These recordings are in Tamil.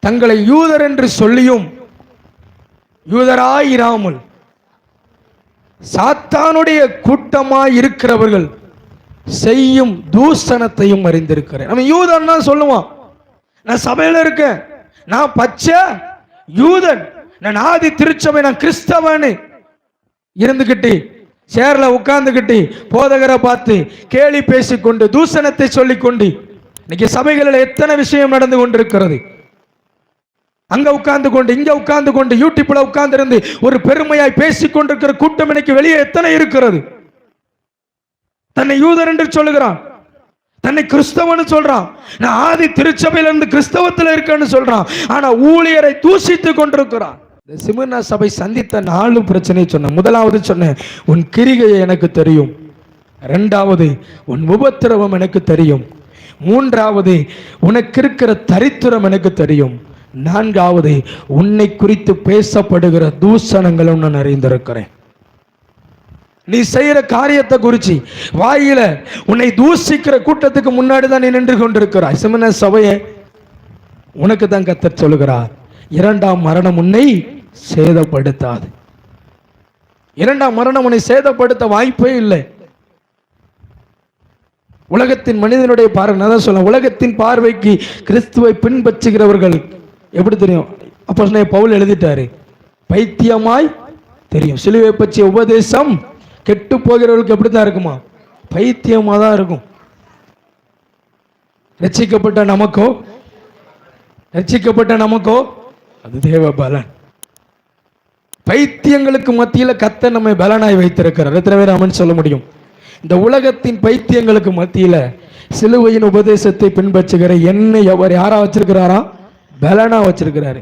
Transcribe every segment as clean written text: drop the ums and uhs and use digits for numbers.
தங்களை யூதர் என்று சொல்லியும் யூதராயிராமல் சாத்தானுடைய கூட்டமாய் இருக்கிறவர்கள் செய்யும் தூஷணத்தையும் அறிந்திருக்கிறேன். நம்ம யூதன் தான் சொல்லுவான், நான் சபையில இருக்கேன், நான் பச்சை யூதன், நான் ஆதி திருச்சபை, நான் கிறிஸ்தவன் இருந்துகிட்டு சேர்ல உட்கார்ந்துகிட்டு போதகரை பார்த்து கேலி பேசிக்கொண்டு தூஷணத்தை சொல்லிக்கொண்டு இன்னைக்கு சபைகளில் எத்தனை விஷயம் நடந்து கொண்டிருக்கிறது. அங்க உட்கார்ந்து கொண்டு இங்க உட்கார்ந்து கொண்டு யூடியூப்ல உட்கார்ந்து இருந்து ஒரு பெருமையாய் பேசிக் கொண்டிருக்கிற கூட்டம் இன்னைக்கு வெளியே எத்தனை இருக்கிறது. தன்னை யூதர் என்று சொல்லுகிறான், தன்னை கிறிஸ்தவன் சொல்றான், நான் ஆதி திருச்சபையில இருந்து கிறிஸ்தவத்தில் இருக்கேன்னு சொல்றான். ஆனா ஊழியரை தூஷித்துக் கொண்டிருக்கிறான். சிமிர்னா சபை சந்தித்த 4 பிரச்சனை சொன்ன. முதலாவது சொன்ன, உன் கிரிகையை எனக்கு தெரியும். இரண்டாவது, உன் உபத்திரவம் எனக்கு தெரியும். மூன்றாவது, உனக்கு இருக்கிற தரித்திரம் எனக்கு தெரியும். நான்காவது, உன்னை குறித்து பேசப்படுகிற தூஷணங்களும் நான் அறிந்திருக்கிறேன். நீ செய்யற காரியத்தை குறிச்சு வாயில உன்னை தூஷிக்கிற கூட்டத்துக்கு முன்னாடி தான் நீ நின்று கொண்டிருக்கிறாய். சிமிர்னா சபையே, உனக்கு தான் கர்த்தர் சொல்லுகிறார், இரண்டாம் மரணம் உன்னை சேதப்படுத்தாது. இரண்டாம் மரணம் உன்னை சேதப்படுத்த வாய்ப்பே இல்லை. உலகத்தின் மனிதனுடைய பார்வை, நான் சொல்ல, உலகத்தின் பார்வைக்கு கிறிஸ்துவை பின்பற்றுகிறவர்கள் எப்படி தெரியும்? அப்போஸ்தலனாகிய பவுல் எழுதிட்டாரு, பைத்தியமாய் தெரியும். சிலுவை பற்றிய உபதேசம் கெட்டு போகிறவர்களுக்கு எப்படித்தான் இருக்குமா? பைத்தியமா தான் இருக்கும். ரட்சிக்கப்பட்ட நமக்கோ அது தேவ பலன். பைத்தியங்களுக்கு மத்தியில் கர்த்தர் நம்மை பலனாய் வைத்திருக்கிறார். எத்தனை பேர் ஆமென் சொல்ல முடியும்? இந்த உலகத்தின் பைத்தியங்களுக்கு மத்தியில் சிலுவையின் உபதேசத்தை பின்பற்றுகிற என்னை அவர் யாரா வச்சிருக்கிறாரா? பலனா வச்சிருக்கிறாரு.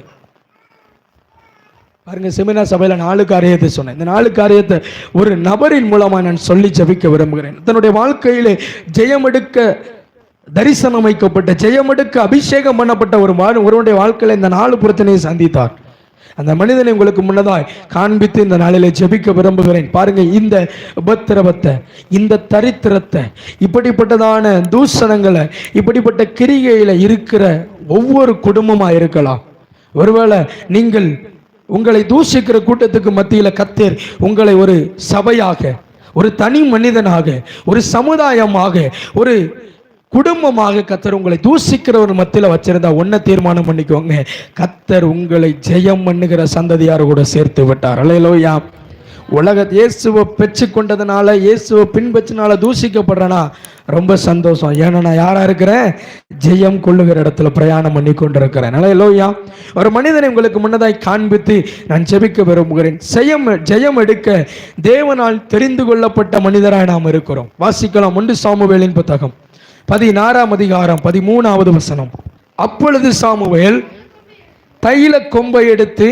பாருங்க, செமினார் சபையில 4 காரியத்தை சொன்னேன். இந்த 4 காரியத்தை ஒரு நபரின் மூலமா நான் சொல்லி ஜெபிக்க விரும்புகிறேன். தன்னுடைய வாழ்க்கையிலே ஜெயமெடுக்க தரிசனம் வைக்கப்பட்ட, ஜெயமெடுக்க அபிஷேகம் பண்ணப்பட்ட ஒருவனுடைய வாழ்க்கையில இந்த 4 பிரச்சனையை சந்தித்தார். அந்த மனிதனை உங்களுக்கு முன்னதாய் காண்பித்து இந்த நாளிலே ஜெபிக்க விரும்புகிறேன். பாருங்க, இந்த உபத்திரவத்தை, இந்த தரித்திரத்தை, இப்படிப்பட்டதான தூஷணங்களை, இப்படிப்பட்ட கிரிகையில இருக்கிற ஒவ்வொரு குடும்பமா இருக்கலாம். ஒருவேளை நீங்கள் உங்களை தூஷிக்கிற கூட்டத்துக்கு மத்தியில கர்த்தர் உங்களை ஒரு சபையாக, ஒரு தனி மனிதனாக, ஒரு சமுதாயமாக, ஒரு குடும்பமாக கர்த்தர் உங்களை தூஷிக்கிறவர் மத்தியில் வச்சிருந்தா ஒன்ன தீர்மானம் பண்ணிக்கோங்க, கர்த்தர் உங்களை ஜெயம் பண்ணுகிற சந்ததியார் கூட சேர்த்து விட்டார். அல்லேலூயா. இயேசுவை பெற்று கொண்டதுனால, இயேசுவை பின்பற்றினால தூஷிக்கப்படுறேனா ரொம்ப சந்தோஷம். ஏன்னா நான் யாரா இருக்கிறேன்? ஜெயம் கொள்ளுகிற இடத்துல பிரயாணம் பண்ணி கொண்டிருக்கிறேன். அல்லேலூயா. ஒரு மனிதனை உங்களுக்கு முன்னதாய் காண்பித்து நான் ஜெபிக்க விரும்புகிறேன். ஜெயம் எடுக்க தேவனால் தெரிந்து கொள்ளப்பட்ட மனிதராய் நாம் இருக்கிறோம். வாசிக்கலாம் 1 சாமுவேலின் புத்தகம் 16ஆம் அதிகாரம் 13வது வசனம். அப்பொழுது சாமுவேல் தைல கொம்பை எடுத்து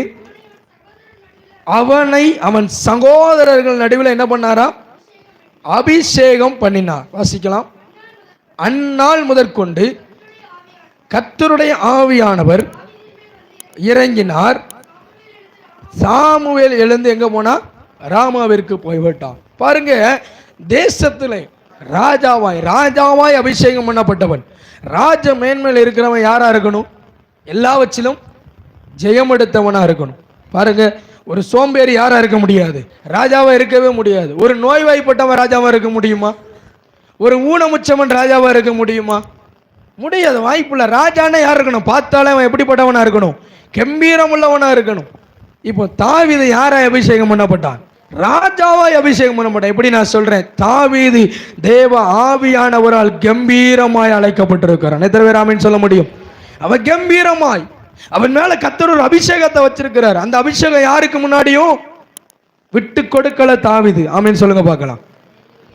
அவனை அவன் சகோதரர்கள் நடுவில் என்ன பண்ணாரா? அபிஷேகம் பண்ணினார். வாசிக்கலாம். அந்நாள் முதற்கொண்டு கர்த்தருடைய ஆவியானவர் இறங்கினார். சாமுவேல் எழுந்து எங்க போனா? ராமாவிற்கு போய்விட்டான். பாருங்க, தேசத்திலே ராஜாவாய் அபிஷேகம் பண்ணப்பட்டவன், ராஜ மேன்மையில் இருக்கிறவன் யாரா இருக்கணும்? எல்லாவற்றிலும் ஜெயம் எடுத்தவனா இருக்கணும். பாருங்க, ஒரு சோம்பேறி யாரா இருக்க முடியாது? ராஜாவா இருக்கவே முடியாது. ஒரு நோய்வாய்ப்பட்டவன் ராஜாவா இருக்க முடியுமா? ஒரு ஊனமுச்சவன் ராஜாவா இருக்க முடியுமா? முடியாது, வாய்ப்புள்ள. ராஜானா யார் இருக்கணும்? பார்த்தாலே அவன் எப்படிப்பட்டவனா இருக்கணும்? கம்பீரம் உள்ளவனா இருக்கணும். இப்போ தாவீது யாராய் அபிஷேகம் பண்ணப்பட்டான்? ராஜாவாய் அபிஷேகம் பண்ணப்பட்டான். எப்படி நான் சொல்றேன்? தாவீது தேவ ஆவியானவரால் கம்பீரமாய் அழைக்கப்பட்டிருக்கிறான். எத்தனை பேர் ஆமென் சொல்ல முடியும்? அவன் கம்பீரமாய், அவன் மேல கர்த்தர் ஒரு அபிஷேகத்தை வச்சிருக்கிறார். அந்த அபிஷேகம் யாருக்கு முன்னாடியும் விட்டு கொடுக்கல தாவீது. ஆமென் சொல்லுங்க பார்க்கலாம்.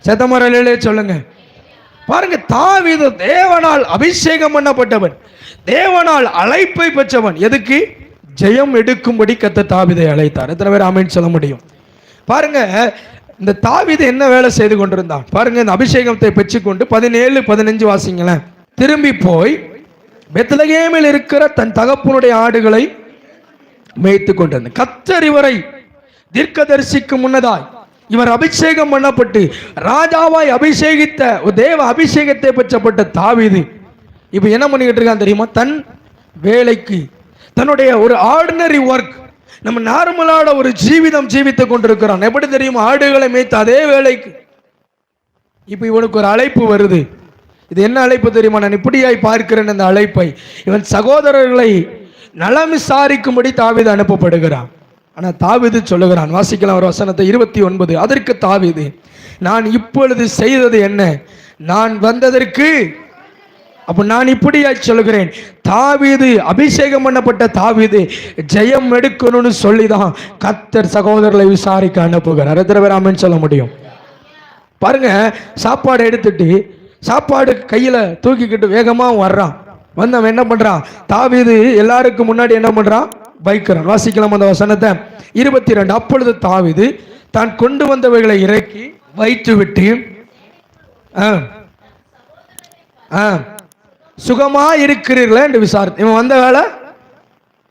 சத்தமரலே சொல்லுங்க. பாருங்க, தாவீது தேவனால் அபிஷேகம் பண்ணப்பட்டவன், தேவனால் அழைப்பை பெற்றவன். எதுக்கு? ஜெயம் எடுக்கும்படி கர்த்தர் தாவீதை அழைத்தார். எத்தனை பேர் ஆமென் சொல்ல முடியும்? பாருங்க, இந்த தாவீது என்ன வேலை செய்து கொண்டிருந்தான் பாருங்க. இந்த அபிஷேகத்தை பெற்றுக்கொண்டு 17-15 வாசிங்களேன். திரும்பி போய் பெத்லகேமில் இருக்கிற தன் தகப்பனுடைய ஆடுகளை மேய்த்து கொண்டிருந்த கர்த்தர் இவரை தீர்க்கதரிசிக்கு முன்னதாய் இவர் அபிஷேகம் பண்ணப்பட்டு ராஜாவாய் அபிஷேகித்த தேவ அபிஷேகத்தை பெற்றப்பட்ட தாவீது இப்ப என்ன பண்ணிக்கிட்டு இருக்கான் தெரியுமா? தன் வேலைக்கு, தன்னுடைய ஒரு ஆர்டினரி ஒர்க், நம்ம நார்மலான ஒரு ஜீவிதம் ஜீவித்துக் கொண்டிருக்கிறான். எப்படி தெரியுமா? ஆடுகளை மேய்த்த அதே வேலைக்கு இப்ப இவனுக்கு ஒரு அழைப்பு வருது. இது என்ன அழைப்பு தெரியுமா? நான் இப்படியாய் பார்க்கிறேன் இந்த அழைப்பை. இவன் சகோதரர்களை நலம் விசாரிக்கும்படி தாவீது அனுப்பப்படுகிறான். ஆனா தாவீது சொல்லுகிறான், வாசிக்கலாம் ஒரு வசனத்தை 29. அதற்கு தாவீது, நான் இப்பொழுது செய்தது என்ன? நான் வந்ததற்கு அப்ப நான் இப்படியாய் சொல்லுகிறேன். தாவீது, அபிஷேகம் பண்ணப்பட்ட தாவீது ஜெயம் எடுக்கணும்னு சொல்லிதான் கர்த்தர் சகோதரர்களை விசாரிக்க அனுப்புகிறார். எத்தனை பேர் ஆமென் சொல்ல முடியும்? பாருங்க, சாப்பாடு எடுத்துட்டு சாப்பாடு கையில தூக்கிக்கிட்டு வேகமா வர்றான். வந்தவன் என்ன பண்றான்? தாவீது எல்லாருக்கும் முன்னாடி என்ன பண்றான்? வைக்கிறான். வாசிக்கலாம் அந்த வசனத்தை 22. அப்பொழுது தாவீது தான் கொண்டு வந்தவைகளை இறக்கி வைத்து விட்டு சுகமா இருக்கிறீர்களா என்று விசாரித்து, இவன் வந்த வேலை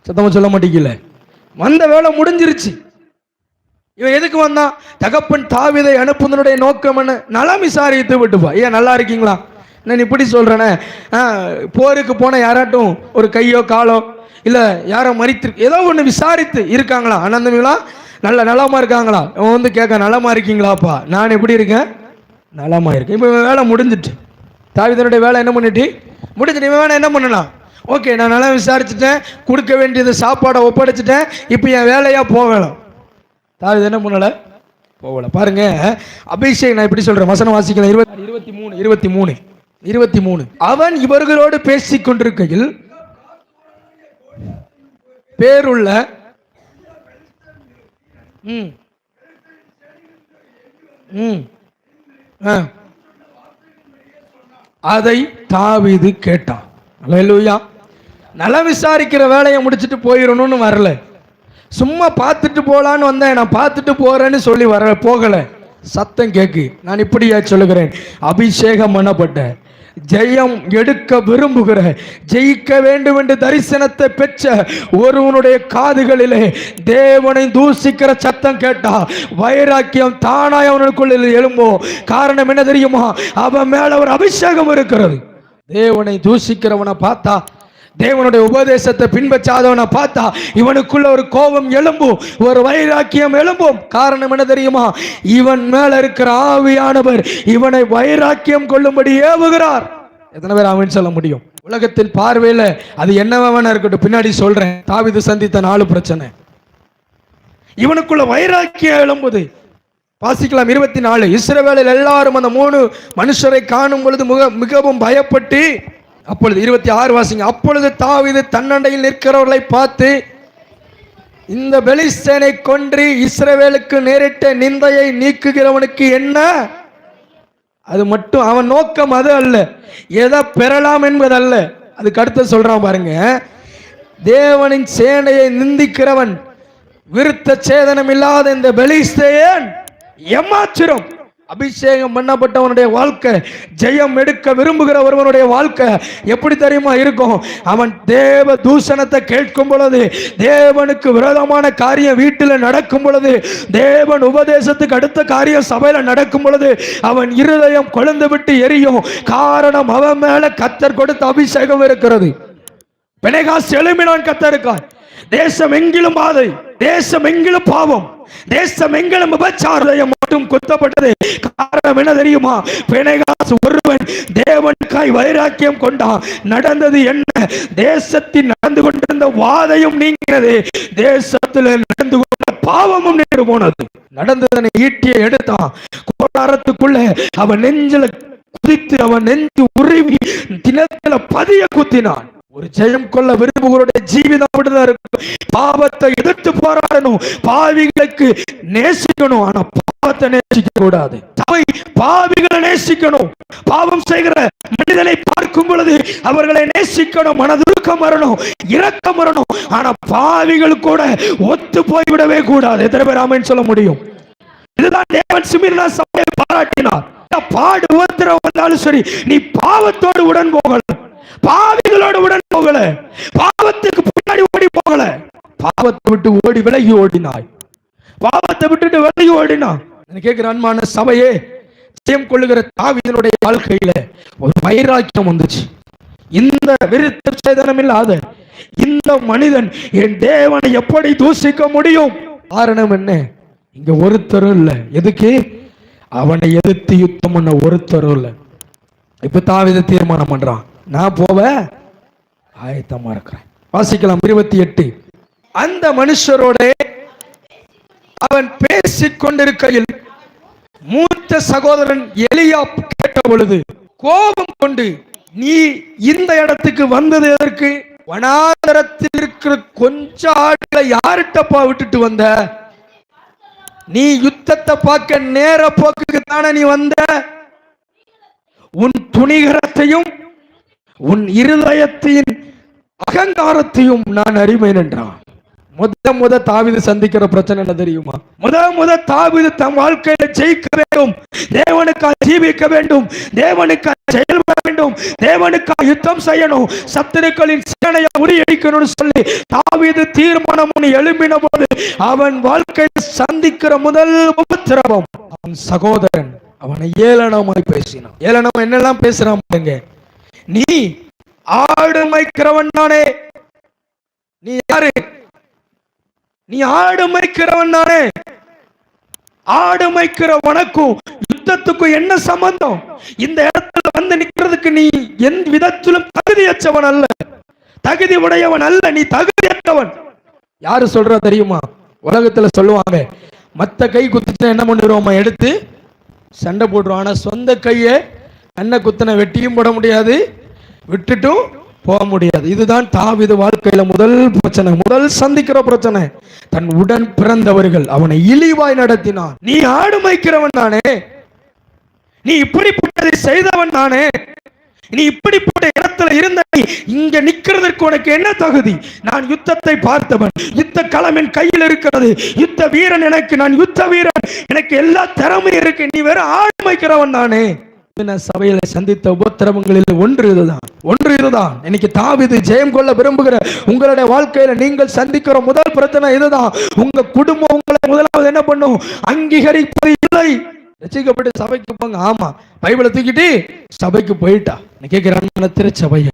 சத்தமா சொல்ல மாட்டேங்கல, வந்த வேலை முடிஞ்சிருச்சு. இவன் எதுக்கு வந்தான்? தகப்பன் தாவீதை அனுப்புவதனுடைய நோக்கம் என்ன? நலம் விசாரித்து விட்டுப்பா. ஏன் நல்லா இருக்கீங்களா? நான் இப்படி சொல்றேனே, போருக்கு போன யாராட்டும் ஒரு கையோ காலோ இல்ல யாரோ மறித்து ஏதோ ஒன்று விசாரித்து இருக்காங்களா? அனந்தமிகளா நல்ல நலமா இருக்காங்களா? இவன் வந்து கேட்க, நலமா இருக்கீங்களாப்பா? நான் எப்படி இருக்கேன்? நலமா இருக்கேன். இப்போ வேலை முடிஞ்சிட்டு, தாவீதனுடைய வேலை என்ன பண்ணிட்டு முடிஞ்சிட்டு, இவன் வேலை என்ன பண்ணலாம்? ஓகே, நான் நல்லா விசாரிச்சுட்டேன், கொடுக்க வேண்டியது சாப்பாடை ஒப்படைச்சிட்டேன், இப்போ என் வேலையா போகலாம். தாவீது என்ன பண்ணல? போகல. பாருங்க, அபிஷேக் நான் இப்படி சொல்றேன், வசனம் வாசிக்கலாம் 23. அவன் இவர்களோடு பேசிக் கொண்டிருக்கையில் பேருள்ள அதை தாவீது கேட்டான். அல்லேலூயா. நல விசாரிக்கிற வேலையை முடிச்சுட்டு போயிடணும்னு வரல, சும்மா பார்த்துட்டு போலான்னு வந்தேன், நான் பார்த்துட்டு போறேன்னு சொல்லி போகல. சத்தம் கேக்கு. நான் இப்படியா சொல்லுகிறேன், அபிஷேகம் பண்ணப்பட்ட, ஜெயம் எடுக்க விரும்புகிற, ஜெயிக்க வேண்டும் என்று தரிசனத்தை பெற்ற ஒருவனுடைய காதுகளிலே தேவனை தூசிக்கிற சத்தம் கேட்டா வைராக்கியம் தானாய் அவனுக்குள்ள எழும்போ. காரணம் என்ன தெரியுமா? அவன் மேல ஒரு அபிஷேகம் இருக்கிறது. தேவனை தூசிக்கிறவனை பார்த்தா, தேவனுடைய உபதேசத்தை பின்பற்றாதவனை பார்த்தா இவனுக்குள்ள ஒரு கோபம் எழும்பும், ஒரு வைராக்கியம் எழும்பும். காரணம் என்ன தெரியுமா? இவன் மேல இருக்கிற ஆவியானவர் இவனை வைராக்கியம் கொள்ளும்படி ஏவுகிறார். எத்தனை பேர் ஆமென் சொல்ல முடியும்? உலகத்தின் பார்வையில அது என்னவா இருக்கட்டும், பின்னாடி சொல்றேன். தாவீது சந்தித்த 4 பிரச்சனை, இவனுக்குள்ள வைராக்கியம் எழும்புது. வாசிக்கலாம் 24. இஸ்ரவேலில் எல்லாரும் அந்த 3 மனுஷரை காணும் பொழுது மிகவும் பயப்பட்டு, அப்பொழுது 26 வாசிங்க. அப்பொழுது தாவீது தன்னண்டையில் நிற்கிறவர்களை பார்த்து, இந்த பெலிஸ்தேனை கொன்று இஸ்ரவேலுக்கு நேரிட்ட நிந்தையை நீக்குகிறவனுக்கு என்ன? அது மட்டும் அவன் நோக்கம் அது அல்ல, எதை பெறலாம் என்பதல்ல. அதுக்கு அடுத்து சொல்றான் பாருங்க, தேவனின் சேனையை நிந்திக்கிறவன் விருத்த சேதனம் இல்லாத இந்த பெலிஸ்தேன் ஏமாத்திரம். அபிஷேகம் பண்ணப்பட்டவனுடைய வாழ்க்கை, ஜெயம் எடுக்க விரும்புகிற ஒருவனுடைய வாழ்க்கை எப்படி தெரியுமா இருக்கும்? அவன் தேவ தூஷணத்தை கேட்கும் பொழுது, தேவனுக்கு விரோதமான காரியம் வீட்டில் நடக்கும் பொழுது, தேவன் உபதேசத்துக்கு அடுத்த காரியம் சபையில நடக்கும் பொழுது அவன் இருதயம் கொழுந்து விட்டு எரியும். காரணம், அவன் மேல கர்த்தர் கொடுத்த அபிஷேகம் இருக்கிறது. பெனேகாஸ் எழும்பினான் கர்த்தருக்காய். தேசம் எங்கிலும் பாதை, தேசம் எங்கிலும் பாவம், தேசம் எங்கிலும் விபச்சாரம் மட்டும் குத்தப்பட்டது. காரணம் என்ன தெரியுமா? பெனேகாஸ் ஒருவன் தேவனுக்காய் வைராக்கியம் கொண்டான். நடந்தது என்ன? தேசத்தில் நடந்து கொண்டிருந்த வாதையும் நீங்கிறது, தேசத்தில் நடந்து கொண்ட பாவமும் நின்று போனது. நடந்ததனை ஈட்டியை எடுத்தான், கோடாரத்துக்குள்ள அவன் நெஞ்சில குதித்து, அவன் நெஞ்சு உருவி தினத்தில பதிய குத்தினான். ஒரு ஜெயம் கொள்ள விரும்புகிறோட ஜீவிதம் அப்படிதான் இருக்கும். பாவத்தை எதிர்த்து போராடணும், பாவிகளுக்கு நேசிக்கணும், ஆனா பாவத்தை நேசிக்க கூடாது. பாவிகளை நேசிக்கணும், பாவம் செய்கிற மனிதனை பார்க்கும் பொழுது அவர்களை நேசிக்கணும், மனதுருக்கம் வரணும், இரக்கம் வரணும், ஆனா பாவிகள் கூட ஒத்து போய்விடவே கூடாது. எத்தனை பேர் ஆமென் சொல்ல முடியும்? இதுதான் தேவன் சிமிர்னா சபையை பாராட்டினார். பாடு உத்தரவு வந்தாலும் சரி, நீ பாவத்தோடு உடன் போகல, பாவிகளோடு உடன் போகல, பாவத்துக்கு பின்னாடி ஓடி போகல, பாவத்தை விட்டு ஓடி விலகி ஓடினாய், பாவத்தை விட்டுட்டு விலகி ஓடினாய். கேட்கிற அன்பான சபையே, ஜெயம் கொள்ளுகிற தாவீதினுடைய வாழ்க்கையில ஒரு வைராக்கியம் வந்துச்சு. இந்த விருத்த சேதனம் இல்லாத, இந்த மனிதன் என் தேவனை எப்படி தூஷிக்க முடியும்? காரணம் என்ன? இங்க ஒருத்தரும் இல்ல. எதுக்கு? அவனை எதிர்த்து யுத்தம் பண்ண ஒருத்தரும் இல்ல. இப்ப தாவீது தீர்மானம் பண்றான், நான் போவ ஆயத்தமா இருக்கிறேன். வாசிக்கலாம் 28. அந்த மனுஷரோட அவன் பேசிக் கொண்டிருக்கையில் மூத்த சகோதரன் எலியாப் கேட்ட பொழுது கோபம் கொண்டு, நீ இந்த இடத்துக்கு வந்தது எதற்கு? வனாந்தரத்தில் இருக்கிற கொஞ்ச ஆடுகளை யார்கிட்டப்பா விட்டுட்டு வந்த? நீ யுத்தத்தை பார்க்க நேர போக்குக்கு தானே நீ வந்த? உன் துணிகரத்தையும் உன் இருதயத்தின் அகங்காரத்தையும் நான் அறிவேன் என்றான். முத தாவீது சந்திக்கிற பிரச்சனை என்ன தெரியுமா? முத தாவீது தம் வாழ்க்கையில ஜெயிக்க வேண்டும், தேவனுக்காக ஜீவிக்க வேண்டும், தேவனுக்காக செயல்பட வேண்டும், தேவனுக்காக யுத்தம் செய்யணும், சத்துருக்களின் சேனையை முறியடிக்கணும்னு சொல்லி தாவீது தீர்மானம் எழும்பின போது அவன் வாழ்க்கையில் சந்திக்கிற முதல் உபத்திரவம் அவன் சகோதரன் அவனை ஏளனமாய் பேசினான். ஏளனம் என்னெல்லாம் பேசுறான் பாருங்க. நீ ஆடு மேய்க்கிறவன் தானே? நீ யாரு? நீ ஆடு மேய்க்கிறவன் தானே? ஆடு மேய்க்கிற உனக்கும் யுத்தத்துக்கும் என்ன சம்பந்தம்? இந்த இடத்துல வந்து நிக்கிறதுக்கு நீ எந்த விதத்திலும் தகுதியற்றவன் அல்ல, தகுதி உடையவன் அல்ல, நீ தகுதியற்றவன். யாரு சொல்ற தெரியுமா? உலகத்துல சொல்லுவாங்க, மத்த கை குத்துச்சுன்னா என்ன பண்ணிடுவோமா? எடுத்து சண்டை போடுறோம். ஆனா சொந்த கையை அண்ணன் குத்தனை வெட்டியும் போட முடியாது, விட்டுட்டும் போக முடியாது. இதுதான் தாவீது வாழ்க்கையில முதல் பிரச்சனை, முதல் சந்திக்கிற பிரச்சனை. தன் உடன் பிறந்தவர்கள் அவனை இழிவாய் நடத்தினான். நீ ஆடு மேய்க்கிறவன் தானே? நீ இப்படிப்பட்டதை செய்தவன் தானே? நீ இப்படிப்பட்ட இடத்துல இருந்த இங்க நிக்கிறதுக்கு உனக்கு என்ன தகுதி? நான் யுத்தத்தை பார்த்தவன், யுத்த களம் என் கையில் இருக்கிறது, யுத்த வீரன் எனக்கு, நான் யுத்த வீரன், எனக்கு எல்லா திறமையும் இருக்கு, நீ வேற ஆடு மேய்க்கிறவன் தானே? சபையில சந்தித்த உபத்திரவங்களில் ஒன்று இதுதான். இன்னைக்கு தாவீது ஜெயம் கொள்ள விரும்புகிற உங்களுடைய வாழ்க்கையில நீங்கள் சந்திக்கிற முதல் பிரச்சனை இதுதான். உங்க குடும்பம் உங்களை முதலாவது என்ன பண்ணும்? அங்கீகரிப்பது இல்லை. ரசிக்கப்பட்டு சபைக்கு போங்க, ஆமா, பைபிளை தூக்கிட்டு சபைக்கு போயிட்டா. கேட்கிற திருச்சபைய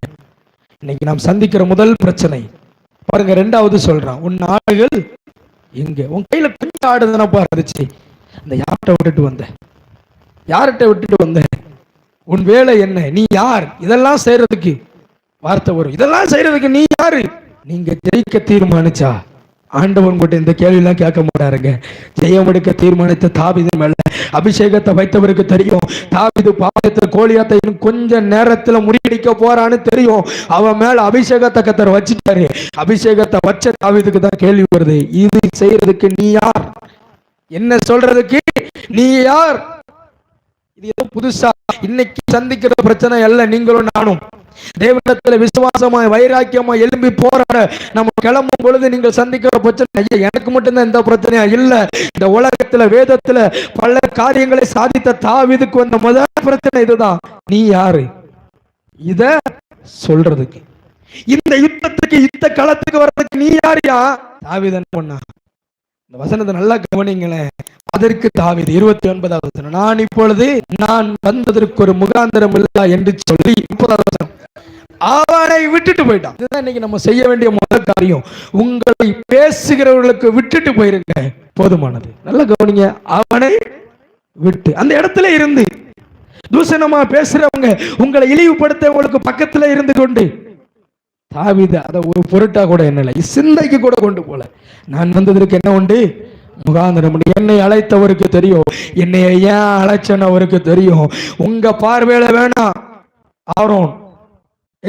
இன்னைக்கு நாம் சந்திக்கிற முதல் பிரச்சனை பாருங்க. ரெண்டாவது சொல்றான், உன் ஆடுகள் எங்க? உன் கையில கொஞ்சம் ஆடுதானப்பா இருந்துச்சு, அந்த யார்கிட்ட விட்டுட்டு வந்த? யார்கிட்ட விட்டுட்டு வந்த? உன் வேலை என்ன? நீ யார்? இதெல்லாம் செய்யறதுக்கு வார்த்தை வரும். இதெல்லாம் செய்யறதுக்கு நீ யாரு? நீங்க ஜெயிக்க தீர்மானிச்சா ஆண்டவன் கூட இந்த கேள்வி எல்லாம் கேட்க மாட்டாருங்க. ஜெயம் எடுக்க தீர்மானித்த தாவீது மேல அபிஷேகத்தை வைத்தவருக்கு தெரியும், தாவீது பாளையத்துல கோலியாத்தை கொஞ்ச நேரத்துல முறியடிக்க போறான்னு தெரியும். அவன் மேல அபிஷேகத்தை கத்தர் வச்சுட்டாரு. அபிஷேகத்தை வச்ச தாவீதுக்கு தான் கேள்வி வருது, இது செய்யறதுக்கு நீ யார்? என்ன சொல்றதுக்கு நீ யார்? இது ஏதோ புதுசா இன்னைக்கு சந்திக்கிற பிரச்சனை அல்ல. நீங்களும் நானும் தேவனிடத்துல விசுவாசமாய் வைராக்கியமாய் எழும்பி போராட நம்ம கிளம்பும் பொழுது நீங்கள் சந்திக்கிற பிரச்சனை, எனக்கு மட்டும்தான் இந்த பிரச்சனையா? இல்ல, இந்த உலகத்துல வேதத்துல பல காரியங்களை சாதித்த தாவீதுக்கு வந்த முதல் பிரச்சனை இதுதான். நீ யாரு இத சொல்றதுக்கு? இந்த யுத்தத்துக்கு, யுத்த களத்துக்கு வர்றதுக்கு நீ யாரியா? தாவீது என்ன பண்ணா? இந்த வசனத்தை நல்லா கவனிங்களேன். அதற்கு தாவீது 29வது வசனம், நான் இப்பொழுது நான் வந்ததற்கு ஒரு முகாந்திரம் இல்ல என்று சொல்லி 30வது வசனம், அவனை விட்டுட்டு போயிட்டான். இதுதான் இன்னைக்கு நம்ம செய்ய வேண்டிய முதல் காரியம். உங்களை பேசுகிறவர்களுக்கு விட்டுட்டு போயிருங்க, போதுமானது. நல்லா கவனிங்க, அவனை விட்டு அந்த இடத்துல இருந்து தூஷணமா பேசுறவங்க, உங்களை இழிவுபடுத்த உங்களுக்கு பக்கத்துல இருந்து கொண்டு, தாவீது அதை ஒரு பொருட்டா கூட என்னல சிந்தைக்கு கூட கொண்டு போல. நான் வந்ததற்கு என்ன உண்டு? முகாந்திரம். என்னை அழைத்தவருக்கு தெரியும், என்னை ஏன் அழைச்சன்னு அவருக்கு தெரியும். உங்க பார்வையில வேணாம் Aaron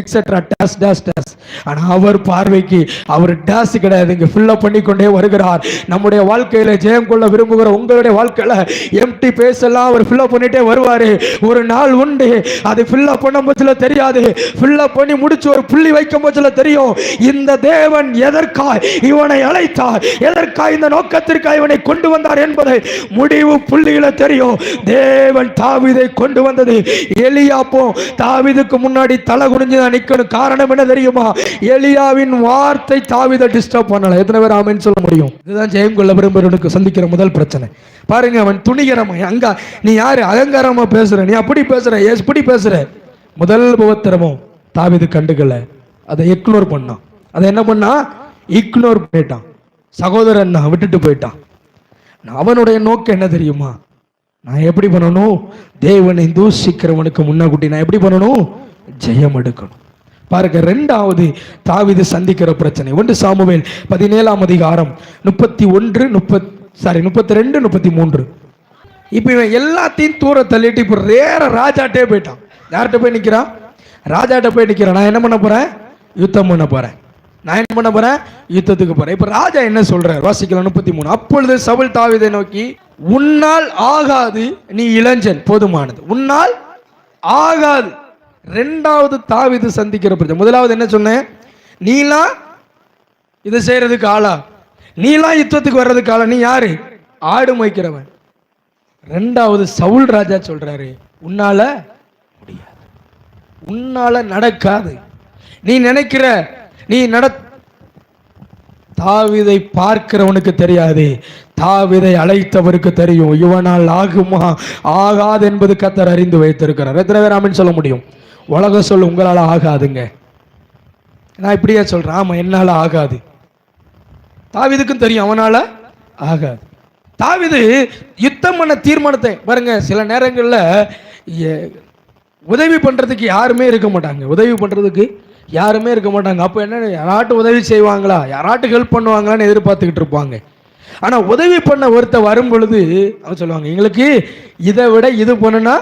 etcetera days days days, ஆனா அவர் பார்வைக்கு அவர் டேஸ் கிடையாது, இங்க ஃபில்லப் பண்ணி கொண்டே வருகிறார். நம்முடைய வாழ்க்கையில ஜெயம் கொள்ள விரும்புகிற உங்களுடைய வாழ்க்கையில எம்டி பேசலாம் அவர் ஃபில்லப் பண்ணிட்டே வருவாரு. ஒரு நாள் உண்டு, அது ஃபில்லப் பண்ணும் போதுல தெரியாது, ஃபில்லப் பண்ணி முடிச்சு ஒரு புள்ளி வைக்கும் போதுல தெரியும், இந்த தேவன் எதற்காய் இவனை அழைத்தார், எதற்காய் இந்த நோக்கத்திற்காக இவனை கொண்டு வந்தார் என்பதை முடிவு புள்ளியில தெரியும். தேவன் தாவீதை கொண்டு வந்தது எலியாப்போ தாவீதுக்கு முன்னாடி தலை குனிஞ்சு நிக்கணும். காரணம் என்ன தெரியுமா? எலியாவின் வார்த்தை தாவீதை டிஸ்டர்ப் பண்ணல. எத்தனை பேர் ஆமென் சொல்ல முடியும்? இதுதான் ஜெயம் கொள்ள விரும்புகிறவனுக்கு சந்திக்கிற முதல் பிரச்சனை. பாருங்க, அவன் துணிகரமா, அங்க நீ யாரு? அகங்காரமா பேசுற, நீ அப்படி பேசுற, எப்படி பேசுற? முதல் உபத்திரவம் தாவீது கண்டுக்கல, அதை இக்னோர் பண்ணான். அதை என்ன பண்ணா, இக்னோர் பண்ணிட்டான். சகோதரன் நான் விட்டுட்டு போயிட்டான். அவனுடைய நோக்கம் என்ன தெரியுமா? நான் எப்படி பண்ணணும்? தேவனை தூஷிக்கிறவனுக்கு முன்னகுட்டி நான் எப்படி பண்ணணும்? ஜெயம் எடுக்கணும். பாருங்க, இரண்டாவது தாவீது சந்திக்கிற பிரச்சனை 1 சாமுவேல் 17ஆம் அதிகாரம் 32 33. இப்ப இவன் எல்லாத்தையும் தூர தள்ளிட்டு இப்ப ராஜாட்டே போயிட்டான். யார்கிட்ட போய் நிக்கிறான்? ராஜாட்ட போய் நிக்கிறான். நான் என்ன பண்ண போறேன்? யுத்தம் பண்ண போறேன். நான் என்ன பண்ண போறேன்? யுத்தத்துக்கு போறேன். இப்ப ராஜா என்ன சொல்றார்? வாசிக்கலாம் 33. அப்பொழுது சவுல் தாவீதை நோக்கி, உன்னால் ஆகாது, நீ இளைஞன், போதுமானது. உன்னால் ஆகாது. இரண்டாவது தாவீது சந்திக்கிற பிரச்சனை. முதலாவது என்ன சொன்னேன்? நீலாம் இதை செய்யறதுக்கு ஆளா? நீலாம் யுத்தத்துக்கு வர்றதுக்கு ஆளா? நீ யாரு? ஆடு மொய்க்கிறவன். இரண்டாவது சவுல் ராஜா சொல்றாரு, உன்னால முடியாது, உன்னால நடக்காது, நீ நினைக்கிற நீ தாவீதை பார்க்கிறவனுக்கு தெரியாது, தாவீதை அழைத்தவருக்கு தெரியும். இவனால் ஆகுமா ஆகாது என்பது கர்த்தர் அறிந்து வைத்திருக்கிறார். எத்தனை பேர் ஆமென் சொல்ல முடியும்? உலகம் சொல்ல உங்களால ஆகாதுங்க. நான் இப்படியே சொல்றேன், ஆமா என்னால ஆகாது. தாவீதுக்கும் தெரியும் அவனால ஆகாது. தாவீது யுத்தம் பண்ண தீர்மானத்தை பாருங்க. சில நேரங்களில் உதவி பண்றதுக்கு யாருமே இருக்க மாட்டாங்க. உதவி பண்றதுக்கு யாருமே இருக்க மாட்டாங்க. அப்போ என்ன, யாராட்டும் உதவி செய்வாங்களா, யாராட்டும் ஹெல்ப் பண்ணுவாங்களான்னு எதிர்பார்த்துக்கிட்டு இருப்பாங்க. ஆனா உதவி பண்ண ஒருத்த வரும் பொழுது அவன் சொல்லுவாங்க, எங்களுக்கு இதை விட இது பண்ணுனா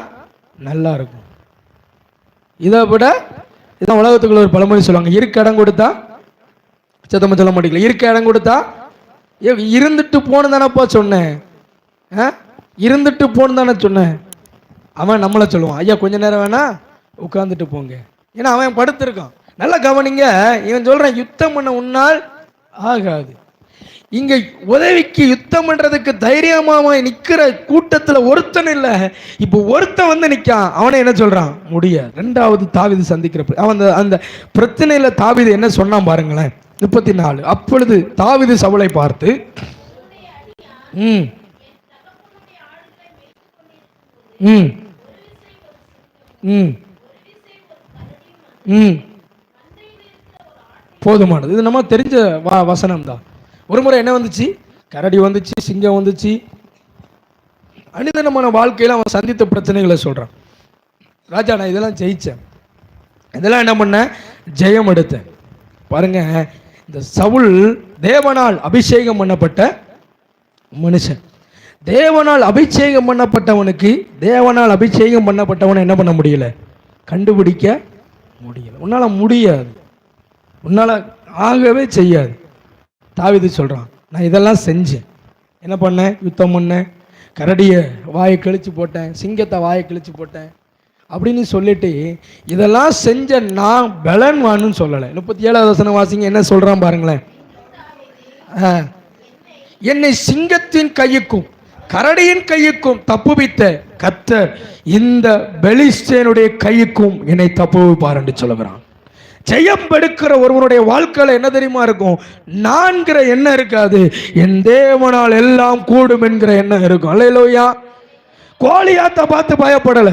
நல்லா இருக்கும், இதை விட. இதான் உலகத்துக்குள்ள ஒரு பழமொழி சொல்லுவாங்க, இருக்க இடம் கொடுத்தா, சத்தமா சொல்ல மாட்டேங்கல, இருக்க இடம் கொடுத்தா. இருந்துட்டு போன தானப்பா சொன்னேன், இருந்துட்டு போன தானே சொன்னேன். அவன் நம்மளை சொல்லுவான், ஐயா கொஞ்ச நேரம் வேணா உட்கார்ந்துட்டு போங்க. ஏன்னா அவன் படுத்திருக்கான். நல்லா கவனிங்க, இவன் சொல்றான் யுத்தம் பண்ண உன்னால் ஆகாது. இங்க உதவிக்கு யுத்தம் பண்றதுக்கு தைரியமா நிக்கிற கூட்டத்துல ஒருத்தன் இல்ல, இப்ப ஒருத்தன் வந்து நிக்கான். அவனை என்ன சொல்றான்? முடியாது. இரண்டாவது தாவீது சந்திக்கிற அவன் அந்த பிரச்சனையில தாவீது என்ன சொன்னான் பாருங்களேன். 34. அப்பொழுது தாவீது சவுலை பார்த்து, போதுமானது. இது நம்ம தெரிஞ்ச வசனம் தான். ஒரு முறை என்ன வந்துச்சு? கரடி வந்துச்சு, சிங்கம் வந்துச்சு. அனிதனமான வாழ்க்கையில் அவன் சந்தித்த பிரச்சனைகளை சொல்றான். ராஜா நான் இதெல்லாம் ஜெயிச்சேன், இதெல்லாம் என்ன பண்ண ஜெயம் எடுத்தேன். பாருங்க, இந்த சவுல் தேவனால் அபிஷேகம் பண்ணப்பட்ட மனுஷன். தேவனால் அபிஷேகம் பண்ணப்பட்டவனுக்கு தேவனால் அபிஷேகம் பண்ணப்பட்டவனை என்ன பண்ண முடியல? கண்டுபிடிக்க முடியல. உன்னால முடியாது, உன்னால ஆகவே செய்யாது. தாவீது சொல்றான், நான் இதெல்லாம் செஞ்சேன். என்ன பண்ணேன்? யுத்தம் பண்ணேன், கரடிய வாயை கிழிச்சு போட்டேன், சிங்கத்தை வாயை கிழிச்சு போட்டேன் அப்படின்னு சொல்லிட்டு இதெல்லாம் செஞ்ச நான் பலன்வான்னு சொல்லலை. 37வது வசனம் வாசிங்க, என்ன சொல்றான் பாருங்களேன். என்னை சிங்கத்தின் கையுக்கும் கரடியின் கையுக்கும் தப்புவித்த கர்த்தர் இந்த பெலிஸ்தேனுடைய கையுக்கும் என்னை தப்புவிப்பார் என்று சொல்லுகிறான். ஜெயம் எடுக்கிற ஒருவனுடைய வாழ்க்கையில என்ன தெரியுமா இருக்கும்? நான்கிற எண்ணம் இருக்காது, என் தேவனால் எல்லாம் கூடும் என்கிற எண்ணம் இருக்கும். அல்லேலூயா. கோலியாத்தை பார்த்து பயப்படல,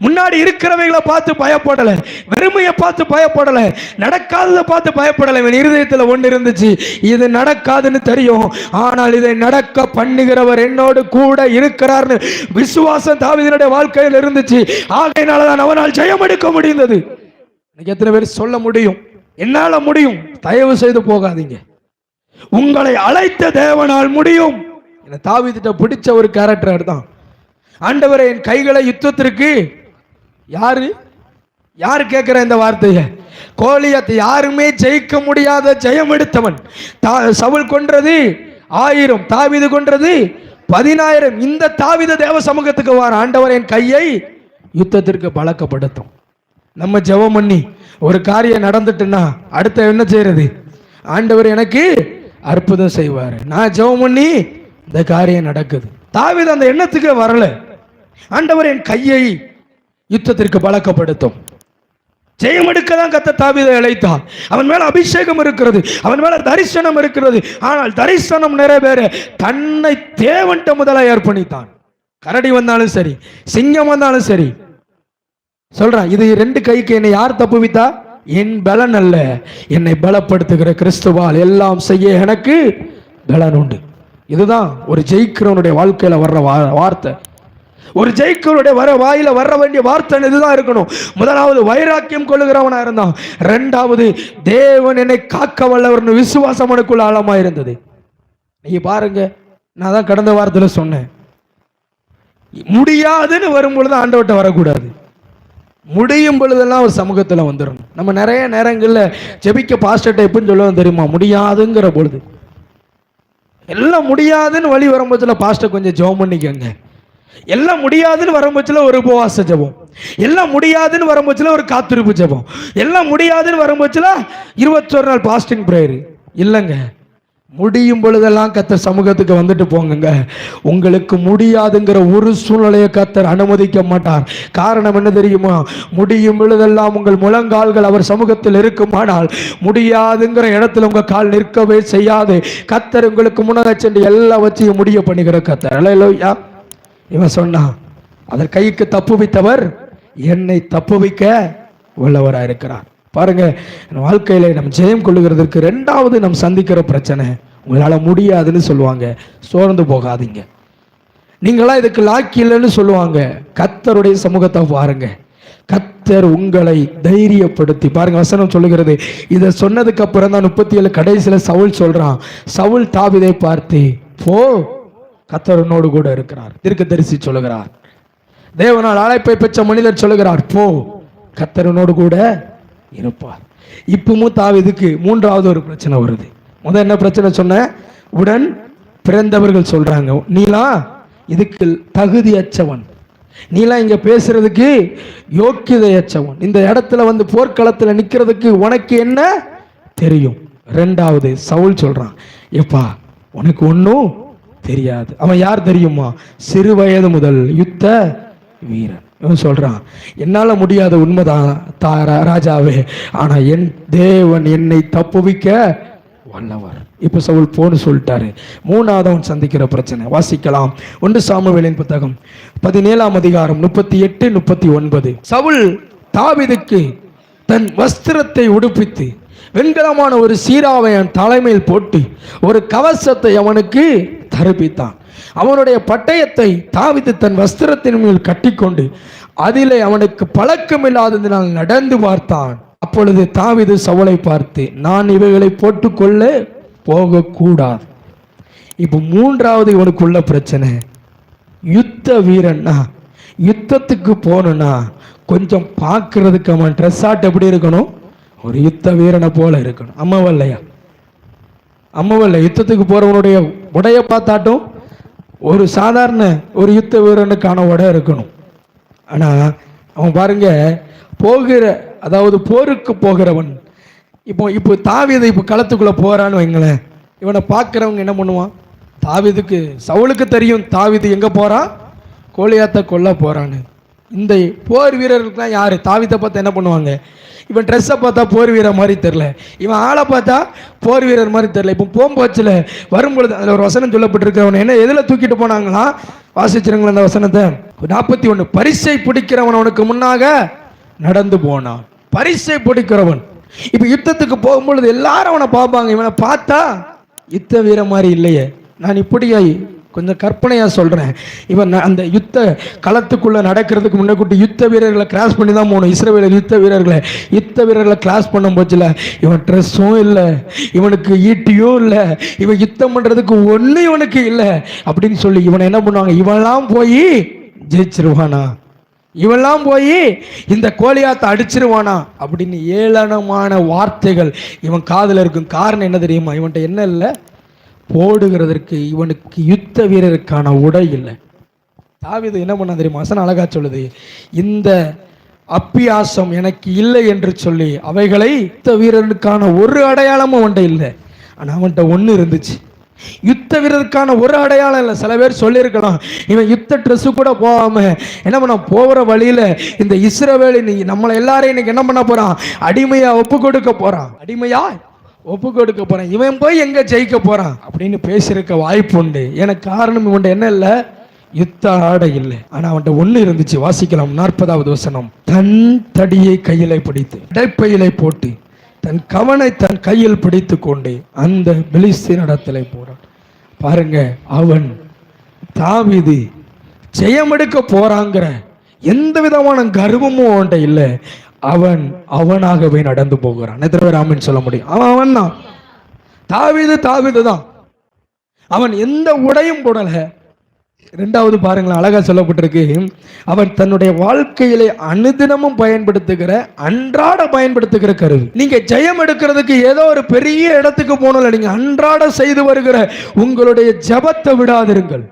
முன்னாடி இருக்கிறவைகளை பார்த்து பயப்படல, வெறுமையை பார்த்து பயப்படல, நடக்காததை பார்த்து பயப்படல. இவன் இருதயத்தில் ஒன்று இருந்துச்சு, இது நடக்காதுன்னு தெரியும், ஆனால் இதை நடக்க பண்ணுகிறவர் என்னோடு கூட இருக்கிறார்னு விசுவாசம் தாவீதினுடைய வாழ்க்கையில் இருந்துச்சு. ஆகையினாலதான் அவனால் ஜெயம் எடுக்க முடிந்தது. எத்தனை பேர் சொல்ல முடியும்? என்னால முடியும். தயவு செய்து போகாதீங்க, உங்களை அழைத்த தேவனால் முடியும். தாவீதிட்ட பிடிச்ச ஒரு கேரக்டர் தான். ஆண்டவரே என் கைகளை யுத்தத்திற்கு யாரு கேட்கிற இந்த வார்த்தையை? கோலியாத் யாருமே ஜெயிக்க முடியாத ஜெயம் எடுத்தவன். சவுல் கொன்றது 1000, தாவீது கொன்றது 10000. இந்த தாவீது தேவ சமூகத்துக்கு வார, ஆண்டவர் என் கையை யுத்தத்திற்கு பழக்கப்படுத்தும். நம்ம ஜெபம் பண்ணி ஒரு காரியம் நடந்துட்டுன்னா அடுத்த என்ன செய்யறது? ஆண்டவர் எனக்கு அற்புதம் செய்வார். நான் ஜெபம் பண்ணி இந்த காரியம் நடக்குது. தாவீது அந்த எண்ணத்துக்கு வரல. ஆண்டவர் என் கையை யுத்தத்திற்கு பழக்கப்படுத்தும். ஜெயம் எடுக்க தான் கர்த்தர் தாவீதை அழைத்தார். அவன் மேல அபிஷேகம் இருக்கிறது, அவன் மேல தரிசனம் இருக்கிறது. ஆனால் தரிசனம் நிறைவேற தன்னை தேவன்ட்ட முதலாக அர்ப்பணித்தான். கரடி வந்தாலும் சரி, சிங்கம் வந்தாலும் சரி சொல்றான், இது 2 கைக்கு என்னை யார் தப்புவித்தா? என் பலன் அல்ல, என்னை பலப்படுத்துகிற கிறிஸ்துவால் எல்லாம் செய்ய எனக்கு பலன் உண்டு. இதுதான் ஒரு ஜெயிக்கிறவனுடைய வாழ்க்கையில வர்ற வார்த்தை. ஒரு ஜெயிக்கிறவனுடைய வாயில வர வேண்டிய வார்த்தை இதுதான் இருக்கணும். முதலாவது வைராக்கியம் கொள்ளுகிறவனா இருந்தான். இரண்டாவது தேவன் என்னை காக்க வல்லவர்னு விசுவாசம் அவனுக்குள்ள ஆழமா இருந்தது. நீங்க பாருங்க, நான் தான் கடந்த வாரத்தில் சொன்னேன், முடியாதுன்னு வரும்பொழுது ஆண்டவர்கிட்ட வரக்கூடாது, முடியும் பொழுதெல்லாம் ஒரு சமூகத்தில் வந்துடணும். நம்ம நிறைய நேரங்களில் ஜெபிக்க பாஸ்டர்ட்ட எப்படின்னு சொல்லுவோம் தெரியுமா? முடியாதுங்கிற பொழுது, எல்லாம் முடியாதுன்னு வழி வரும்போதுல பாஸ்டர் கொஞ்சம் ஜெபம் பண்ணிக்கோங்க. எல்லாம் முடியாதுன்னு வரும்போதுல ஒரு உபவாச ஜெபம், எல்லாம் முடியாதுன்னு வரும்போதுல ஒரு காத்திருப்பு ஜெபம், எல்லாம் முடியாதுன்னு வரும்போதுல 21 நாள் பாஸ்டிங் பிரேயர் இல்லைங்க. முடியும் பொழுதெல்லாம் கர்த்தர் சமூகத்துக்கு வந்துட்டு போங்க. உங்களுக்கு முடியாதுங்கிற ஒரு சூழ்நிலையை கர்த்தர் அனுமதிக்க மாட்டார். காரணம் என்ன தெரியுமா? முடியும் பொழுதெல்லாம் உங்கள் முழங்கால்கள் அவர் சமூகத்தில் இருக்குமானால் முடியாதுங்கிற இடத்துல உங்க கால் நிற்கவே செய்யாது. கர்த்தர் உங்களுக்கு முன்னதாக சென்று எல்லாம் வச்சு முடிய பண்ணுகிற கர்த்தர். அல்லேலூயா. இவன் சொன்னான், அதன் கைக்கு தப்புவித்தவர் என்னை தப்புவிக்க உள்ளவராக இருக்கிறார். பாருங்க, வாழ்க்கையில நம்ம ஜெயம் கொள்ளுகிறதுக்கு இரண்டாவது நம்ம சந்திக்கிற பிரச்சனை, உங்களால முடியாதுன்னு சொல்லுவாங்க, சோர்ந்து போகாதீங்க. நீங்களா இதுக்கு லாக்கி இல்லைன்னு சொல்லுவாங்க. கர்த்தருடைய சமூகத்தை பாருங்க, கர்த்தர் உங்களை தைரியப்படுத்தி பாருங்க. வசனம் சொல்லுகிறது, இதை சொன்னதுக்கு அப்புறம் தான் 37 கடைசியில சவுல் சொல்றான். சவுல் தாவீதை பார்த்து, போ, கர்த்தர் உன்னோடு கூட இருக்கிறார். தீர்க்கதரிசி சொல்லுகிறார். தேவனால் அழைப்பை பெற்ற மனிதர் சொல்லுகிறார், போ, கர்த்தர் உன்னோடு கூட இருப்பார். இப்பவும் தாவீதுக்கு மூன்றாவது ஒரு பிரச்சனை வருது. முதல் என்ன பிரச்சனை சொன்ன? உடன் பிறந்தவர்கள் சொல்றாங்க, நீலாம் இதுக்கு தகுதியற்றவன், நீலாம் இங்க பேசுறதுக்கு யோக்கியதையற்றவன், இந்த இடத்துல வந்து போர்க்களத்துல நிக்கிறதுக்கு உனக்கு என்ன தெரியும்? ரெண்டாவது சவுல் சொல்றான், எப்பா உனக்கு ஒன்றும் தெரியாது. அவன் யார் தெரியுமா? சிறு வயது முதல் யுத்த வீரன். இவன் சொல்றான், என்னால முடியாத உண்மைதான் ராஜாவே, ஆனா என் தேவன் என்னை தப்புவிக்க வல்லவர். இப்ப சவுல் போன்னு சொல்லிட்டாரு. மூணாவது அவன் சந்திக்கிற பிரச்சனை வாசிக்கலாம். 1 சாமுவேலின் புத்தகம் 17ஆம் அதிகாரம் 38, 39. சவுல் தாவீதுக்கு தன் வஸ்திரத்தை உடுப்பித்து வெண்கலமான ஒரு சீராவை அவன் தலைமையில் போட்டு ஒரு கவசத்தை அவனுக்கு தரிப்பித்தான். அவனுடைய பட்டயத்தை தாவீது தன் வஸ்திரத்தின் மேல் கட்டிக்கொண்டு அதிலே அவனுக்கு பழக்கமில்லாததினால் நடந்து பார்த்தான். அப்பொழுது தாவீது சவுலை பார்த்து, நான் இவைகளை போட்டுக்கொள்ள போகக்கூடாது. இப்போ மூன்றாவது இவனுக்குள்ள பிரச்சனை, யுத்த வீரன்னா யுத்தத்துக்கு போகணும்னா கொஞ்சம் பார்க்கறதுக்கு அவன் ட்ரெஸ் ஆட் எப்படி இருக்கணும்? ஒரு யுத்த வீரனை போல இருக்கணும். அம்மாவல்லையா? அம்மாவல்ல. யுத்தத்துக்கு போறவனுடைய உடைய பார்த்தாட்டும் ஒரு சாதாரண ஒரு யுத்த வீரனுக்கான உடை இருக்கணும். ஆனா அவன் பாருங்க, போகிற அதாவது போருக்கு போகிறவன். இப்போ தாவீது இப்போ களத்துக்குள்ள போறான்னு வைங்களேன், இவனை பார்க்கிறவங்க என்ன பண்ணுவான்? தாவீதுக்கு சவுலுக்கு தெரியும் தாவீது எங்க போறான், கோலியாத்தை கொல்ல போறான்னு. இந்த போர் வீரர்களுக்குலாம் யாரு தாவீதை பார்த்து என்ன பண்ணுவாங்க? இவன் ட்ரெஸ்ஸை பார்த்தா போர் வீரர் மாதிரி தெரில, இவன் ஆளை பார்த்தா போர் வீரர் மாதிரி தெரில. இப்போ போம்போச்சுல வரும்பொழுது அதில் ஒரு வசனம் சொல்லப்பட்டிருக்கு. அவனை என்ன எதில் தூக்கிட்டு போனாங்களா? வாசிச்சிருங்களா அந்த வசனத்தை? 41. பரிசை பிடிக்கிறவன் அவனுக்கு முன்னாக நடந்து போனான். பரிசை பிடிக்கிறவன். இப்போ யுத்தத்துக்கு போகும்பொழுது எல்லாரும் அவனை பார்ப்பாங்க. இவனை பார்த்தா யுத்த வீர மாதிரி இல்லையே. நான் இப்படியா கொஞ்சம் கற்பனையா சொல்றேன். இவன் அந்த யுத்த களத்துக்குள்ள நடக்கிறதுக்கு முன்னாடி யுத்த வீரர்களை கிராஸ் பண்ணி தான் போகணும். இஸ்ரவேல் யுத்த வீரர்களை கிராஸ் பண்ணும் போச்சுல இவன் ட்ரெஸ்ஸும் இல்லை, இவனுக்கு ஈட்டியும் இல்லை, இவன் யுத்தம் பண்றதுக்கு ஒன்றும் இவனுக்கு இல்லை அப்படின்னு சொல்லி இவனை என்ன பண்ணுவாங்க? இவெல்லாம் போய் ஜெயிச்சிருவானா, இவெல்லாம் போய் இந்த கோலியாத்தை அடிச்சிருவானா அப்படின்னு ஏளனமான வார்த்தைகள் இவன் காதில் இருக்கும். காரணம் என்ன தெரியுமா? இவன்கிட்ட என்ன இல்லை? போடுகிறதற்கு இவனுக்கு யுத்த வீரருக்கான உடை இல்லை. தாவீது என்ன பண்ண தெரியுமா? வசனம் அழகா சொல்லுது, இந்த அப்பியாசம் எனக்கு இல்லை என்று சொல்லி அவைகளை யுத்த வீரருக்கான ஒரு அடையாளமும் அவன்கிட்ட இல்லை. ஆனால் அவன்கிட்ட ஒன்று இருந்துச்சு, யுத்த வீரருக்கான ஒரு அடையாளம் இல்லை. சில பேர் சொல்லியிருக்கலாம், இவன் யுத்த ட்ரெஸ்ஸு கூட போகாம என்ன பண்ண போகிற வழியில இந்த இஸ்ரவேல் நம்மளை எல்லாரையும் இன்னைக்கு என்ன பண்ண போறான்? அடிமையா ஒப்பு கொடுக்க போறான், அடிமையா ஒப்பு கொடுக்க போறான். இவன் போய் எங்க ஜெயிக்க போறான் அப்படின்னு பேசியிருக்க வாய்ப்பு உண்டு. எனக்கு காரணம் இவன் என்ன இல்லை? யுத்த ஆடை இல்லை, ஆனா அவன்கிட்ட ஒண்ணு இருந்துச்சு. வாசிக்கலாம் 40வது வசனம். தன் தடியை கையில பிடித்து இடைப்பையிலை போட்டு தன் கவனை தன் கையில் பிடித்து கொண்டு அந்த பெலிஸ்தீன் இடத்துல போறான். பாருங்க, அவன் தாவீது ஜெயம் எடுக்க போறாங்கிற எந்த விதமான கர்வமும் அவன்கிட்ட இல்லை. அவன் அவனாகவே நடந்து போகிறான். எத்தனை பேர் ஆமென் சொல்ல முடியும்? அவன் தான் தாவீது தான். அவன் எந்த உடையும் போடல. இரண்டாவது பாருங்களேன், அழகா சொல்லப்பட்டிருக்கு, அவன் தன்னுடைய வாழ்க்கையிலே அனுதினமும் அன்றாட பயன்படுத்துகிற கருவி. நீங்க ஜெயம் எடுக்கிறதுக்கு ஏதோ ஒரு பெரிய இடத்துக்கு போனல, நீங்க அன்றாட செய்து வருகிற உங்களுடைய ஜெபத்தை விடாதிருங்கள்.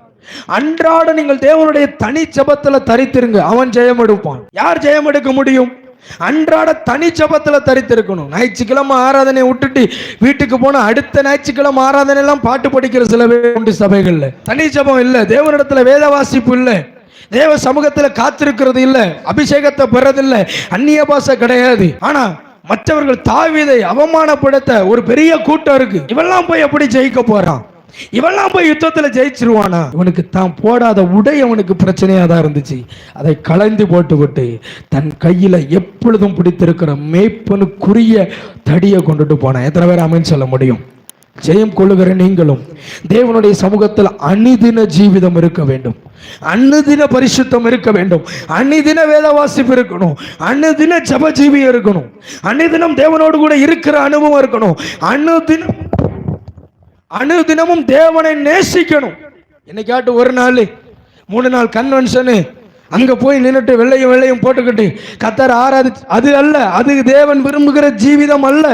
அன்றாட நீங்கள் தேவனுடைய தனி ஜெபத்துல தரித்திருங்க. அவன் ஜெயம் எடுப்பான். யார் ஜெயம் எடுக்க முடியும்? அன்றாட தனி ஜெபத்துல தரித்திருக்கணும். ஞாயிற்றுக்கிழமை ஆராதனை விட்டுட்டு வீட்டுக்கு போன அடுத்த ஞாயிற்றுக்கிழமை ஆராதனை எல்லாம் பாட்டு படிக்கிற சில பேர் உண்டு சபைகள்ல. தனி ஜெபம் இல்ல, தேவனிடத்துல வேத வாசிப்பு இல்ல, தேவ சமூகத்துல காத்திருக்கிறது இல்ல, அபிஷேகத்தை பெறதில்ல, அந்நிய பாஷை கிடையாது. ஆனா மற்றவர்கள் தாவீதை அவமானப்படுத்த ஒரு பெரிய கூட்டம் இருக்கு. இவெல்லாம் போய் எப்படி ஜெயிக்க போறான்? இவெல்லாம் போய் யுத்தத்துல ஜெயிச்சிருவானா? இவனுக்கு தான் போடாத உடை அவனுக்கு பிரச்சனையா தான் இருந்துச்சு. அதை களைந்து போட்டுவிட்டு தன் கையில எப்பொழுதும் பிடித்திருக்கிற மேய்ப்பனுக்குரிய தடியை கொண்டுட்டு போனான். எத்தனை பேர் ஆமென் சொல்ல முடியும்? ஜெயம் கொள்ளுகிற நீங்களும் தேவனுடைய சமூகத்தில் அனுதின ஜீவிதம் இருக்க வேண்டும், அனுதின பரிசுத்தம் இருக்க வேண்டும், அனுதின வேத வாசிப்பு இருக்கணும், அனுதின ஜெப ஜீவி இருக்கணும், அனுதினம் தேவனோடு கூட இருக்கிற அனுபவம் இருக்கணும், அனுதினமும் தேவனை நேசிக்கணும். என்னைக்காட்டு ஒரு நாள் 3 நாள் கன்வென்ஷனு அங்க போய் நின்றுட்டு வெள்ளையும் போட்டுக்கிட்டு கர்த்தர் ஆராதிச்சு, அது அல்ல, அது தேவன் விரும்புகிற ஜீவிதம் அல்ல.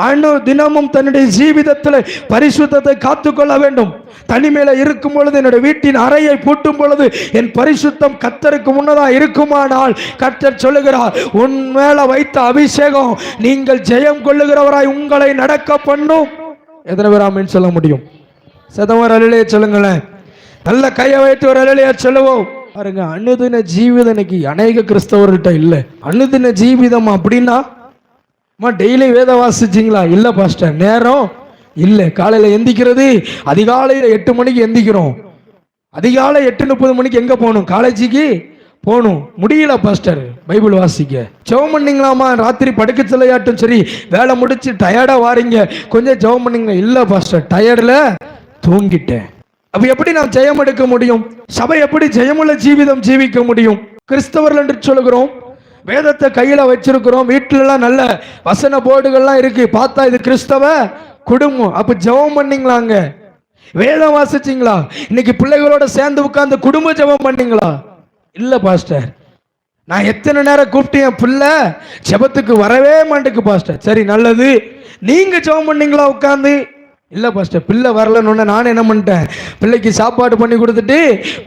அனுதினமும் தன்னுடைய ஜீவிதத்தில் பரிசுத்தத்தை காத்துக்கொள்ள வேண்டும். தனிமையில இருக்கும் பொழுது, என்னுடைய வீட்டின் அறையை பூட்டும் பொழுது என் பரிசுத்தம் கர்த்தருக்கு முன்னதா இருக்குமானால் கர்த்தர் சொல்லுகிறார், உன் மேல வைத்த அபிஷேகம் நீங்கள் ஜெயம் கொள்ளுகிறவராய் உங்களை நடக்க பண்ணும். எத்தனை பேர் ஆமென் சொல்ல முடியும்? சதவர் அலையிலே சொல்லுங்களேன். நல்ல கையை வைத்து ஒரு அலையிலே சொல்லுவோம். பாருங்க, அனுதின ஜீவிதம் இன்னைக்கு அநேக கிறிஸ்தவர்கிட்ட இல்லை. அனுதின ஜீவிதம் அப்படின்னா டெய்லி வேத வாசிச்சிங்களா? இல்ல பாஸ்டர், நேரம் இல்லை. காலையில எந்திக்கிறது அதிகாலையில 8 மணிக்கு எந்திக்கிறோம். அதிகாலை 8:30 மணிக்கு எங்க போகணும்? காலேஜுக்கு போகணும். முடியல பாஸ்டர் பைபிள் வாசிக்க. ஜெபம் பண்ணீங்களாமா? ராத்திரி படுக்க சொல்லையாட்டும் சரி, வேலை முடிச்சு டயர்டா வாரீங்க, கொஞ்சம் ஜெபம் பண்ணீங்க. இல்ல பாஸ்டர், டயர்ட்ல தூங்கிட்டேன். அப்ப எப்படி நாம் ஜெயம் எடுக்க முடியும்? சபை எப்படி ஜெயமுள்ள ஜீவிதம் ஜீவிக்க முடியும்? கிறிஸ்தவர்கள் என்று சொல்லுகிறோம், வேதத்தை கையில வச்சிருக்கிறோம், வீட்டுல எல்லாம் நல்ல வசன போர்டுகள்லாம் இருக்கு, பார்த்தா இது கிறிஸ்தவ குடும்பம். அப்ப ஜெபம் பண்ணீங்களாங்க? வேதம் வாசிச்சீங்களா? இன்னைக்கு பிள்ளைகளோட சேர்ந்து உட்கார்ந்து குடும்ப ஜெபம் பண்ணீங்களா? இல்ல பாஸ்டர், நான் எத்தனை நேரம் கூப்பிட்டு என் பிள்ளை ஜெபத்துக்கு வரவே மாட்டேக்கு பாஸ்டர். சரி நல்லது, நீங்க ஜெபம் பண்ணீங்களா உட்கார்ந்து? இல்ல பாஸ்டர், பிள்ளை வரலன்னு நான் என்ன பண்ணிட்டேன், பிள்ளைக்கு சாப்பாடு பண்ணி கொடுத்துட்டு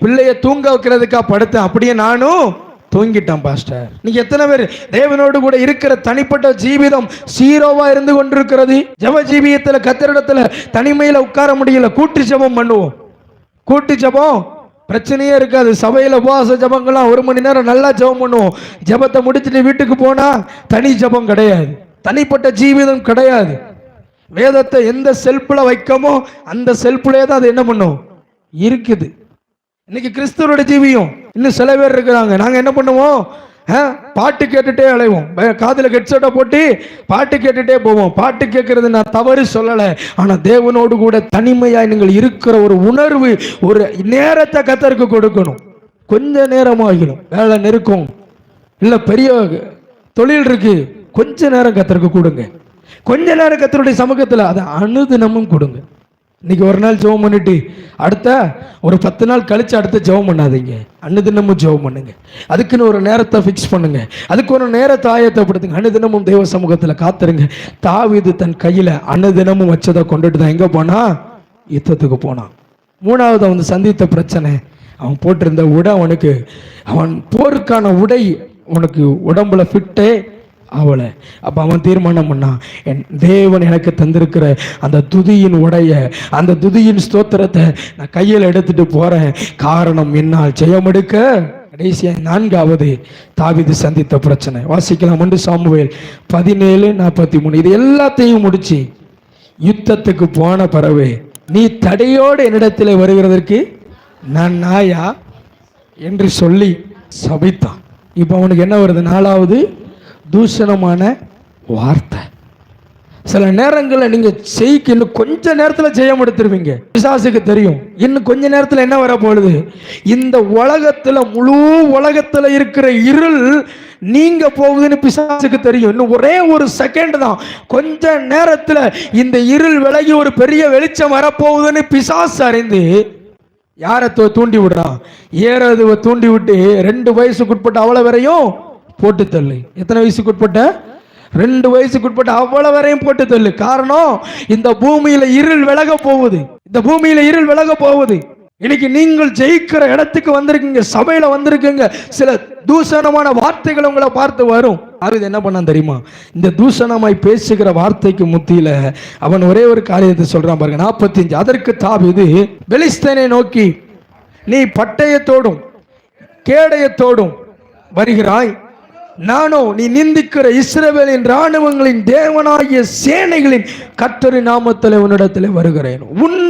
பிள்ளைய தூங்க வைக்கிறதுக்கா படுத்தேன், அப்படியே நானும் தூங்கிட்டான் பாஸ்டர். நீங்க எத்தனை பேர் தேவனோடு கூட இருக்கிற தனிப்பட்ட ஜீவிதம் சீரோவா இருந்து கொண்டிருக்கிறது? ஜெப ஜீவியத்துல கத்திரிடத்துல தனிமையில உட்கார முடியல, கூட்டு ஜெபம் பண்ணுவோம். கூட்டு ஜெபம் பிரச்சனையே இருக்காது. சபையில உபவாச ஜபங்கள்லாம் 1 மணி நேரம் நல்லா ஜெபம் பண்ணுவோம். ஜபத்தை முடிச்சுட்டு வீட்டுக்கு போனா தனி ஜபம் கிடையாது, தனிப்பட்ட ஜீவிதம் கிடையாது. வேதத்தை எந்த செல்ஃப்ல வைக்கமோ அந்த செல்ஃப்லயே தான் அது என்ன பண்ணும் இருக்குது. இன்னைக்கு கிறிஸ்துவோட ஜீவியம் இன்னும் சில பேர் இருக்கிறாங்க. நாங்க என்ன பண்ணுவோம், பாட்டு கேட்டுட்டே அலைவோம், காதுல ஹெட்செட்டை போட்டு பாட்டு கேட்டுட்டே போவோம். பாட்டு கேட்கறது நான் தவறு சொல்லலை, ஆனா தேவனோடு கூட தனிமையாய் நீங்கள் இருக்கிற ஒரு உணர்வு, ஒரு நேரத்தை கர்த்தருக்கு கொடுக்கணும். கொஞ்ச நேரம் ஆகிடும், வேலை நெருக்கம் இல்ல, பெரிய தொழில் இருக்கு, கொஞ்ச நேரம் கர்த்தருக்கு கொடுங்க. கொஞ்ச நேரம் கர்த்தருடைய சமூகத்தில் அதை அனுதினமும் கொடுங்க. இன்னைக்கு ஒரு நாள் ஜெபம் பண்ணிட்டு அடுத்த ஒரு 10 நாள் கழிச்சு அடுத்த ஜெபம் பண்ணாதீங்க, அனுதினமும் ஜெபம் பண்ணுங்க. அதுக்குன்னு ஒரு நேரத்தை ஃபிக்ஸ் பண்ணுங்க, அதுக்கு ஒரு நேரத்தை ஆயத்தப்படுத்துங்க. அனுதினமும் தேவ சமூகத்தில் காத்துருங்க. தாவீது தன் கையில அனுதினமும் வச்சதை கொண்டுட்டு தான் எங்க போனா? யுத்தத்துக்கு போனான். 3வது அவன் சந்தித்த பிரச்சனை, அவன் போட்டிருந்த உடை அவனுக்கு, அவன் போருக்கான உடை உனக்கு உடம்புல ஃபிட்டே அவளை. அப்ப அவன் தீர்மானம் பண்ணான், என் தேவன் எனக்கு தந்திருக்கிற அந்த துதியின் உடைய, அந்த துதியின் ஸ்தோத்திரத்தை நான் கையில் எடுத்துட்டு போறேன். காரணம் என்னால் ஜெயம் எடுக்க. கடைசியா 4வது தாவீது சந்தித்த பிரச்சனை வாசிக்கலாம். 1 சாமுவேல் 17:43. இது எல்லாத்தையும் முடிச்சு யுத்தத்துக்கு போன பிறகு, நீ தடையோடு என்னிடத்தில் வருகிறதற்கு நான் நாயா? என்று சொல்லி சபித்தான். இப்போ அவனுக்கு என்ன வருது? 4வது தூஷணமான வார்த்தை. சில நேரங்களில் நீங்க செய்க்கு இன்னும் கொஞ்ச நேரத்தில் ஜெயம் எடுத்துருவீங்க. பிசாசுக்கு தெரியும் இன்னும் கொஞ்ச நேரத்தில் என்ன வர போகுது. இந்த உலகத்துல முழு உலகத்துல இருக்கிற இருள் நீங்க போகுதுன்னு பிசாசுக்கு தெரியும். இன்னும் ஒரே ஒரு செகண்ட் தான், கொஞ்ச நேரத்தில் இந்த இருள் விலகி ஒரு பெரிய வெளிச்சம் வரப்போகுதுன்னு பிசாசு அறிந்து யாரை தூண்டி விடுறான்? ஏறதுவை தூண்டி விட்டு 2 வயசுக்குட்பட்ட அவளை வரையும் போட்டு தள்ளு. எத்தனை வயசுக்குட்பட்ட? 2 வயசுக்குட்பட்ட அவ்வளவு வரையும் போட்டு தள்ளு. காரணம், இந்த பூமியில இருள் விலக போகுது. இந்த பூமியில இருள் விலக போகுது. இன்னைக்கு நீங்கள் ஜெயிக்கிற இடத்துக்கு வந்திருக்கீங்க, சபையில வந்திருக்கீங்க. சில தூஷணமான வார்த்தைகள் உங்களை பார்த்து வரும். தாவீது என்ன பண்ணான் தெரியுமா? இந்த தூஷணமாய் பேசுகிற வார்த்தைக்கு முத்தியில அவன் ஒரே ஒரு காரியத்தை சொல்றான் பாருங்க. 45. அதற்கு தாவீது பெலிஸ்தனை நோக்கி, நீ பட்டயத்தோடும் கேடயத்தோடும் வருகிறாய், நானோ நீ நிந்திக்கிற இஸ்ரவேலின் இராணுவங்களின் தேவனாகிய சேனைகளின் கர்த்தரின் நாமத்தில் உன்னிடத்தில் வருகிறேன். உன்